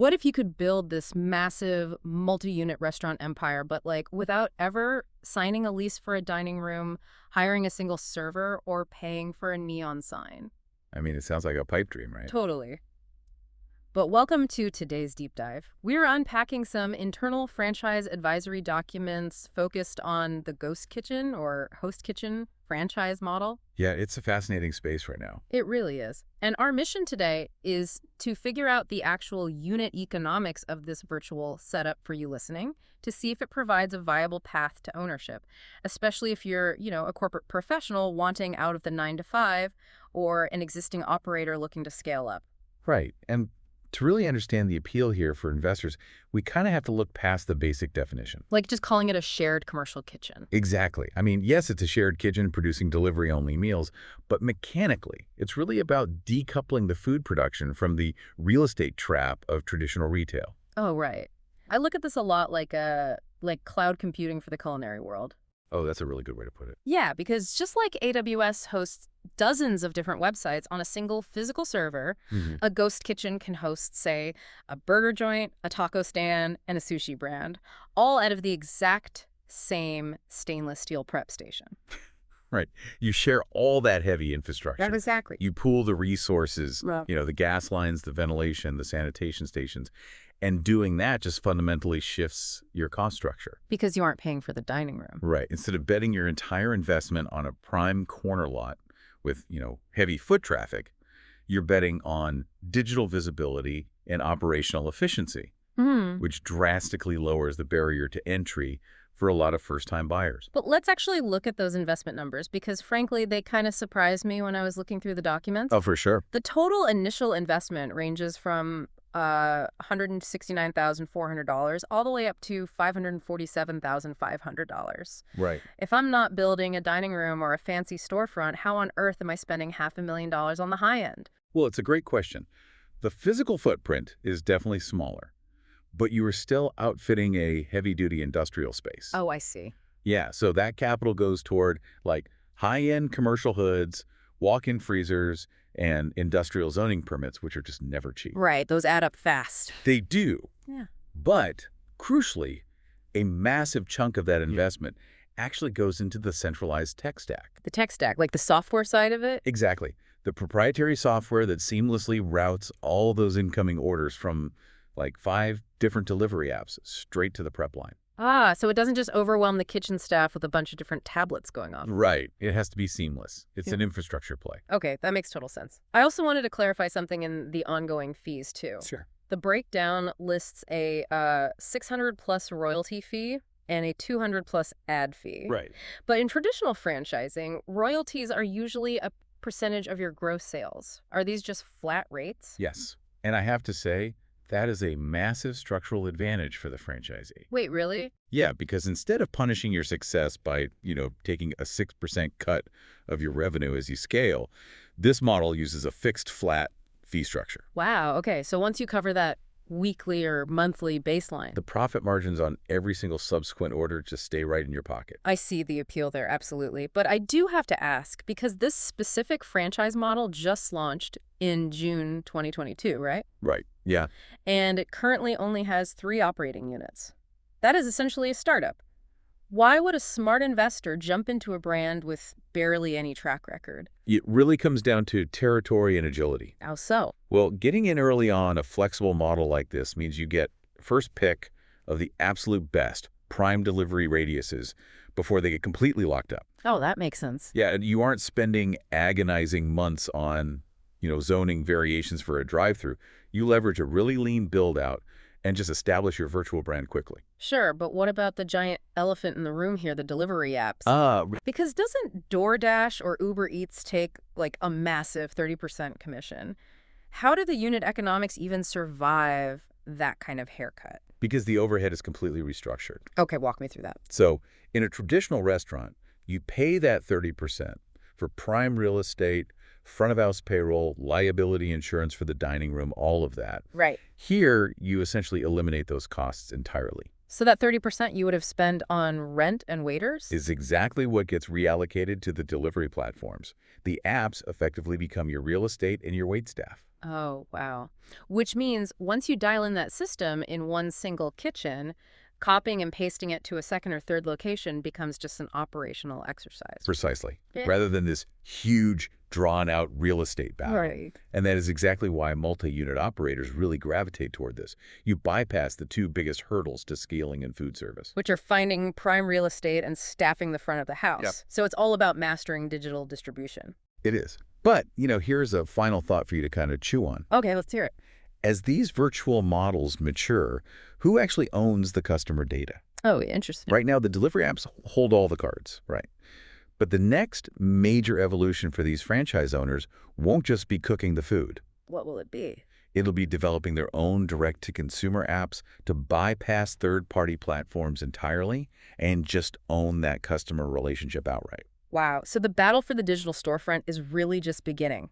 What if you could build this massive multi-unit restaurant empire, but like without ever signing a lease for a dining room, hiring a single server, or paying for a neon sign? I mean, it sounds like a pipe dream, right? Totally. But welcome to today's deep dive. We're unpacking some internal franchise advisory documents focused on the ghost kitchen or host kitchen franchise model. Yeah, it's a fascinating space right now. It really is. And our mission today is to figure out the actual unit economics of this virtual setup for you listening to see if it provides a viable path to ownership, especially if you're, a corporate professional wanting out of the 9 to 5 or an existing operator looking to scale up. Right. And to really understand the appeal here for investors, we kind of have to look past the basic definition. Like just calling it a shared commercial kitchen. Exactly. I mean, yes, it's a shared kitchen producing delivery-only meals, but mechanically, it's really about decoupling the food production from the real estate trap of traditional retail. Oh, right. I look at this a lot like cloud computing for the culinary world. Oh, that's a really good way to put it. Yeah, because just like AWS hosts dozens of different websites on a single physical server, a ghost kitchen can host, say, a burger joint, a taco stand, and a sushi brand, all out of the exact same stainless steel prep station. Right. You share all that heavy infrastructure. Exactly. You pool the resources, Right. the gas lines, the ventilation, the sanitation stations. And doing that just fundamentally shifts your cost structure. Because you aren't paying for the dining room. Right. Instead of betting your entire investment on a prime corner lot with, heavy foot traffic, you're betting on digital visibility and operational efficiency, which drastically lowers the barrier to entry for a lot of first-time buyers. But let's actually look at those investment numbers because, frankly, they kind of surprised me when I was looking through the documents. Oh, for sure. The total initial investment ranges from $169,400 all the way up to $547,500. Right. If I'm not building a dining room or a fancy storefront, how on earth am I spending $500,000 on the high end? Well, it's a great question. The physical footprint is definitely smaller, but you are still outfitting a heavy-duty industrial space. Oh, I see. Yeah, so that capital goes toward like high-end commercial hoods, walk-in freezers, and industrial zoning permits, which are just never cheap. Right, those add up fast. They do. Yeah. But crucially, a massive chunk of that investment actually goes into the centralized tech stack. The tech stack, like the software side of it? Exactly. The proprietary software that seamlessly routes all those incoming orders from like 5 different delivery apps straight to the prep line. Ah, so it doesn't just overwhelm the kitchen staff with a bunch of different tablets going on. Right. It has to be seamless. It's an infrastructure play. Okay, that makes total sense. I also wanted to clarify something in the ongoing fees, too. Sure. The breakdown lists a $600+ royalty fee and a $200+ ad fee. Right. But in traditional franchising, royalties are usually a percentage of your gross sales. Are these just flat rates? Yes. And I have to say, that is a massive structural advantage for the franchisee. Wait, really? Yeah, because instead of punishing your success by, taking a 6% cut of your revenue as you scale, this model uses a fixed flat fee structure. Wow, okay. So once you cover that weekly or monthly baseline. The profit margins on every single subsequent order just stay right in your pocket. I see the appeal there, absolutely. But I do have to ask, because this specific franchise model just launched in June 2022, right? Right, yeah. And it currently only has 3 operating units. That is essentially a startup. Why would a smart investor jump into a brand with barely any track record? It really comes down to territory and agility. How so? Well, getting in early on a flexible model like this means you get first pick of the absolute best prime delivery radiuses before they get completely locked up. Oh, that makes sense. Yeah, and you aren't spending agonizing months on, zoning variations for a drive-through. You leverage a really lean build-out and just establish your virtual brand quickly. Sure, but what about the giant elephant in the room here, the delivery apps? Because doesn't DoorDash or Uber Eats take like a massive 30% commission? How do the unit economics even survive that kind of haircut? Because the overhead is completely restructured. Okay, walk me through that. So in a traditional restaurant, you pay that 30% for prime real estate, front of house payroll, liability insurance for the dining room, all of that. Right. Here, you essentially eliminate those costs entirely. So that 30% you would have spent on rent and waiters? Is exactly what gets reallocated to the delivery platforms. The apps effectively become your real estate and your waitstaff. Oh, wow. Which means once you dial in that system in one single kitchen, copying and pasting it to a second or third location becomes just an operational exercise. Precisely. Eh. Rather than this huge, drawn-out real estate battle. Right. And that is exactly why multi-unit operators really gravitate toward this. You bypass the two biggest hurdles to scaling in food service. Which are finding prime real estate and staffing the front of the house. Yep. So it's all about mastering digital distribution. It is. But, here's a final thought for you to kind of chew on. Okay, let's hear it. As these virtual models mature, who actually owns the customer data? Oh, interesting. Right now, the delivery apps hold all the cards, right? But the next major evolution for these franchise owners won't just be cooking the food. What will it be? It'll be developing their own direct-to-consumer apps to bypass third-party platforms entirely and just own that customer relationship outright. Wow. So the battle for the digital storefront is really just beginning.